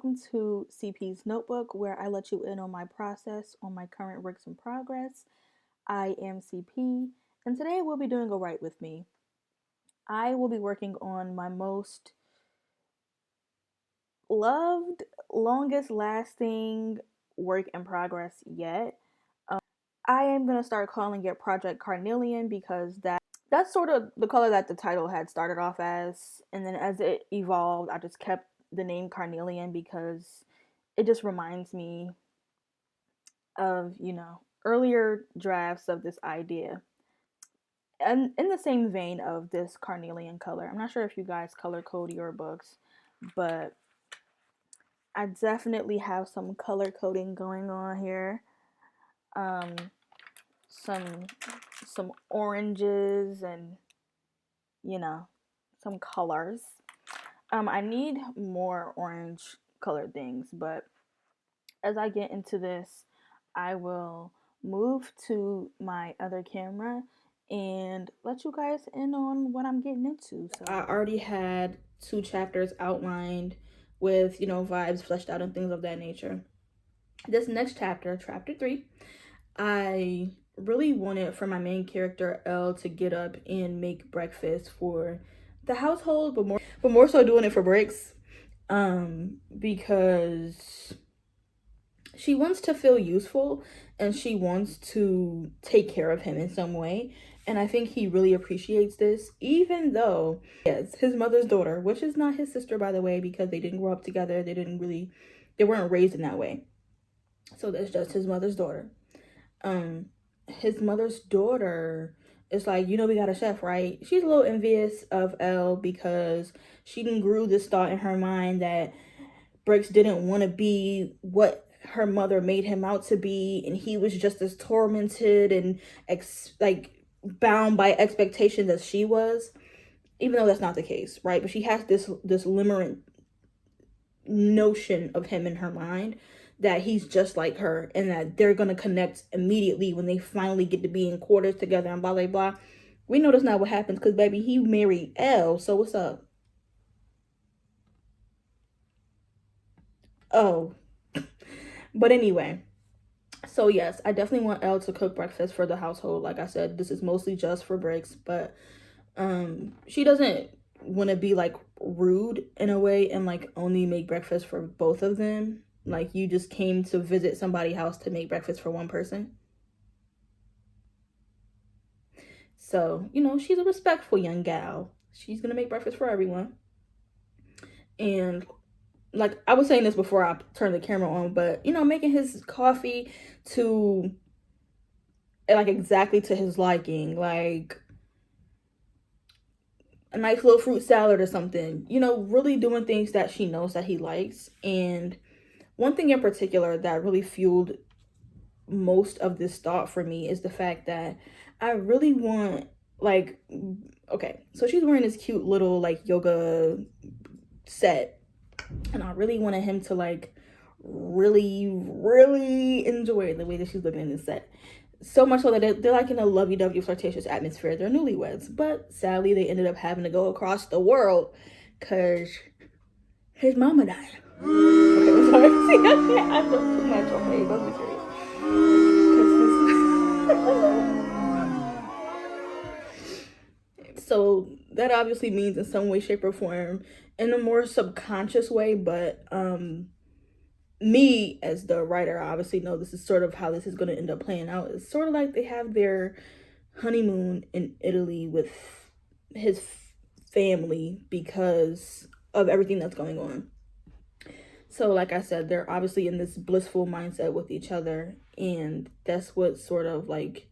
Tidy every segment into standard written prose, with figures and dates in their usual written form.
welcome to CP's Notebook, where I let you in on my process on my current works in progress. I am CP, and today we'll be doing a write with me. I will be working on my most loved, longest lasting work in progress yet. I am going to start calling it Project Carnelian because that's sort of the color that the title had started off as, and then as it evolved I just kept the name Carnelian because it just reminds me of earlier drafts of this idea, and in the same vein of this carnelian color. I'm not sure if you guys color code your books, but I definitely have some color coding going on here. um some oranges and some colors. I need more orange colored things, but as I get into this, I will move to my other camera and let you guys in on what I'm getting into. So I already had 2 chapters outlined with, vibes fleshed out and things of that nature. This next chapter, chapter 3, I really wanted for my main character Elle to get up and make breakfast for the household, but more so doing it for Bricks, because she wants to feel useful and she wants to take care of him in some way. And I think he really appreciates this, even though, yes, his mother's daughter, which is not his sister, by the way, because they didn't grow up together. They weren't raised in that way. So that's just his mother's daughter. His mother's daughter is like, we got a chef, right? She's a little envious of Elle because she grew this thought in her mind that Briggs didn't want to be what her mother made him out to be, and he was just as tormented and bound by expectations as she was, even though that's not the case, right? But she has this limerent notion of him in her mind that he's just like her and that they're gonna connect immediately when they finally get to be in quarters together and blah blah blah. We know that's not what happens because, baby, he married Elle, so what's up? Oh. But anyway, so yes, I definitely want Elle to cook breakfast for the household. Like I said, this is mostly just for Bricks, but she doesn't want to be like rude in a way and like only make breakfast for both of them. Like, you just came to visit somebody's house to make breakfast for one person. So, she's a respectful young gal. She's gonna make breakfast for everyone. And like I was saying this before I turned the camera on, but making his coffee to like exactly to his liking, like a nice little fruit salad or something, really doing things that she knows that he likes. And one thing in particular that really fueled most of this thought for me is the fact that I really want, like, okay, so she's wearing this cute little like yoga set, and I really wanted him to like really enjoy the way that she's looking in this set. So much so that they're like in a lovey-dovey flirtatious atmosphere. They're newlyweds, but sadly they ended up having to go across the world because his mama died. Okay, I'm sorry. See, I know too much. Okay, let's be serious. So that obviously means in some way, shape, or form, in a more subconscious way, but me as the writer, I obviously know this is sort of how this is going to end up playing out. It's sort of like they have their honeymoon in Italy with his family because of everything that's going on. So like I said, they're obviously in this blissful mindset with each other, and that's what sort of like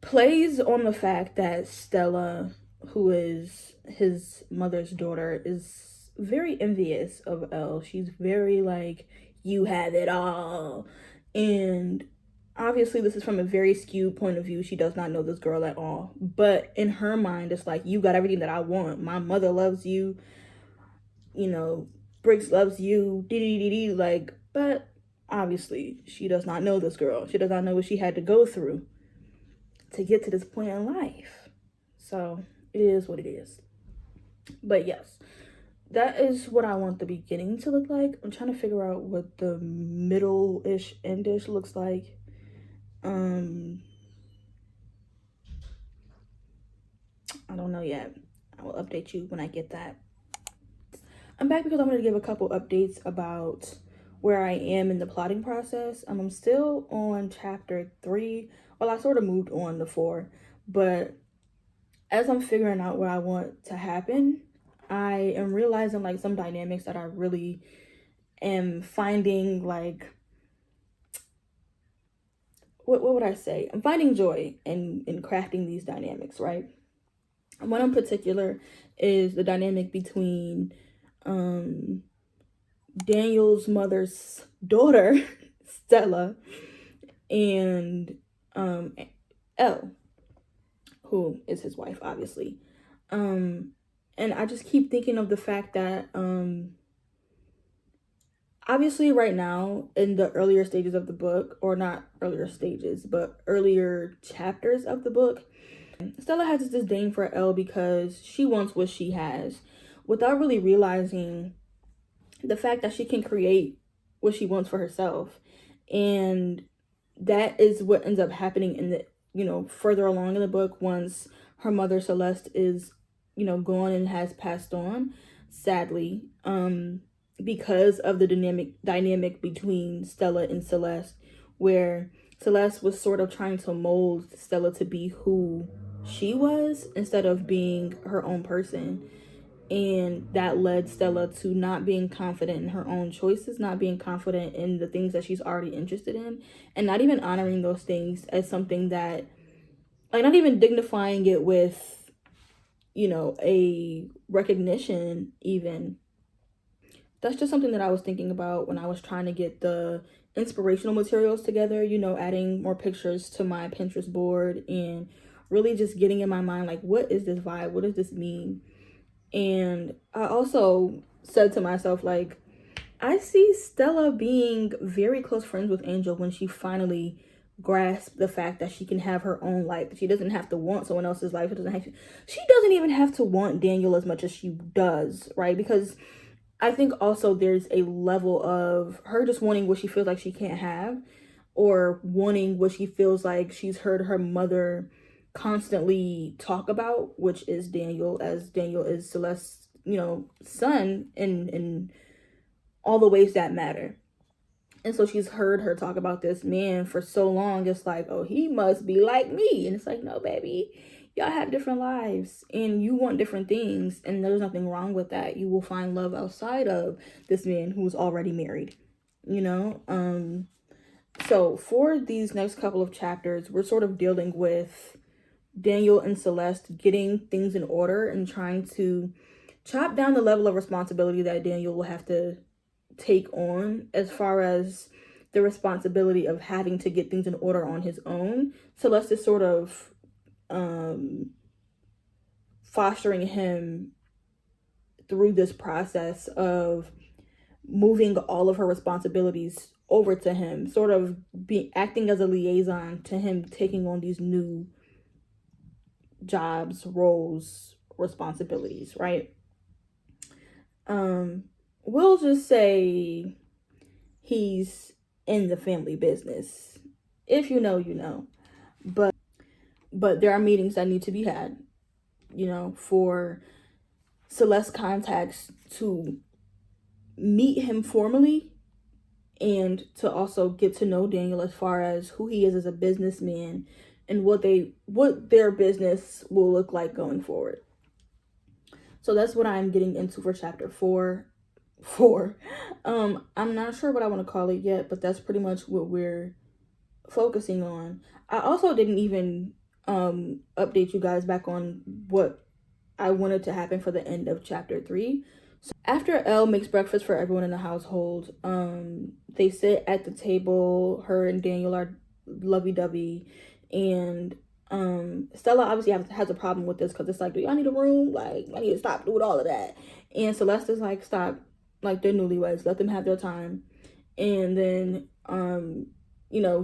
plays on the fact that Stella, who is his mother's daughter, is very envious of Elle. She's very like, you have it all. And obviously this is from a very skewed point of view. She does not know this girl at all. But in her mind, it's like, you got everything that I want. My mother loves you. Briggs loves you. Like, but obviously she does not know this girl. She does not know what she had to go through to get to this point in life. So it is what it is. But yes, that is what I want the beginning to look like. I'm trying to figure out what the middle-ish, end-ish looks like. I don't know yet. I will update you when I get that. I'm back because I'm going to give a couple updates about where I am in the plotting process. I'm still on chapter 3. Well, I sort of moved on to 4, but as I'm figuring out what I want to happen, I am realizing like some dynamics that I really am finding, like, what would I say? I'm finding joy in crafting these dynamics, right? One in particular is the dynamic between Daniel's mother's daughter, Stella, and Elle, who is his wife, obviously. And I just keep thinking of the fact that obviously right now in the earlier stages of the book, or not earlier stages, but earlier chapters of the book, Stella has this disdain for Elle because she wants what she has, without really realizing the fact that she can create what she wants for herself. And that is what ends up happening in the, further along in the book, once her mother Celeste is, gone and has passed on, sadly, because of the dynamic between Stella and Celeste, where Celeste was sort of trying to mold Stella to be who she was instead of being her own person. And that led Stella to not being confident in her own choices, not being confident in the things that she's already interested in, and not even honoring those things as something that, like, not even dignifying it with, a recognition even. That's just something that I was thinking about when I was trying to get the inspirational materials together, adding more pictures to my Pinterest board and really just getting in my mind, like, what is this vibe? What does this mean? And I also said to myself, like, I see Stella being very close friends with Angel when she finally grasps the fact that she can have her own life. She doesn't have to want someone else's life. She doesn't even have to want Daniel as much as she does, right? Because I think also there's a level of her just wanting what she feels like she can't have, or wanting what she feels like she's heard her mother constantly talk about, which is Daniel, as Daniel is Celeste's, son in all the ways that matter. And so she's heard her talk about this man for so long. It's like, oh, he must be like me. And it's like, no, baby, y'all have different lives and you want different things. And there's nothing wrong with that. You will find love outside of this man who's already married, So for these next couple of chapters, we're sort of dealing with Daniel and Celeste getting things in order and trying to chop down the level of responsibility that Daniel will have to take on, as far as the responsibility of having to get things in order on his own. Celeste is sort of fostering him through this process of moving all of her responsibilities over to him, sort of acting as a liaison to him taking on these new jobs, roles, responsibilities, right? We'll just say he's in the family business. If you know, you know. But there are meetings that need to be had, for Celeste contacts to meet him formally and to also get to know Daniel as far as who he is as a businessman and what their business will look like going forward. So that's what I'm getting into for chapter 4. I'm not sure what I want to call it yet, but that's pretty much what we're focusing on. I also didn't even update you guys back on what I wanted to happen for the end of chapter 3. So after Elle makes breakfast for everyone in the household, they sit at the table. Her and Daniel are lovey-dovey, and Stella obviously has a problem with this because it's like, do y'all need a room? Like, I need to stop doing all of that. And Celeste is like, stop. Like, they're newlyweds. Let them have their time. And then,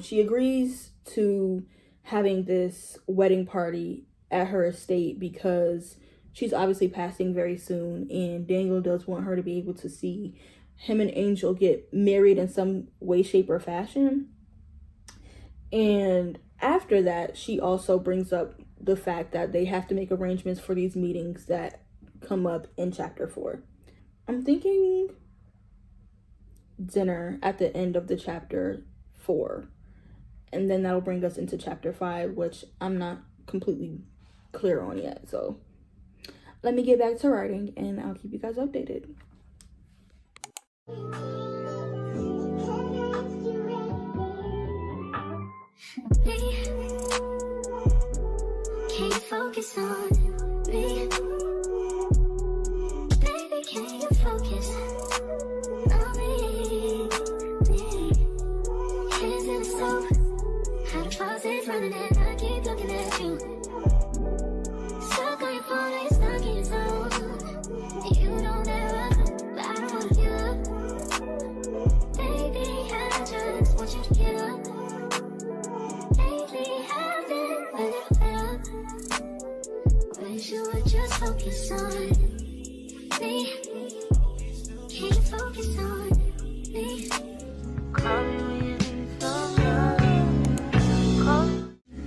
she agrees to having this wedding party at her estate because she's obviously passing very soon, and Daniel does want her to be able to see him and Angel get married in some way, shape, or fashion. And after that, she also brings up the fact that they have to make arrangements for these meetings that come up in chapter 4. I'm thinking dinner at the end of the chapter 4, and then that'll bring us into chapter 5, which I'm not completely clear on yet. So let me get back to writing and I'll keep you guys updated. Can't focus on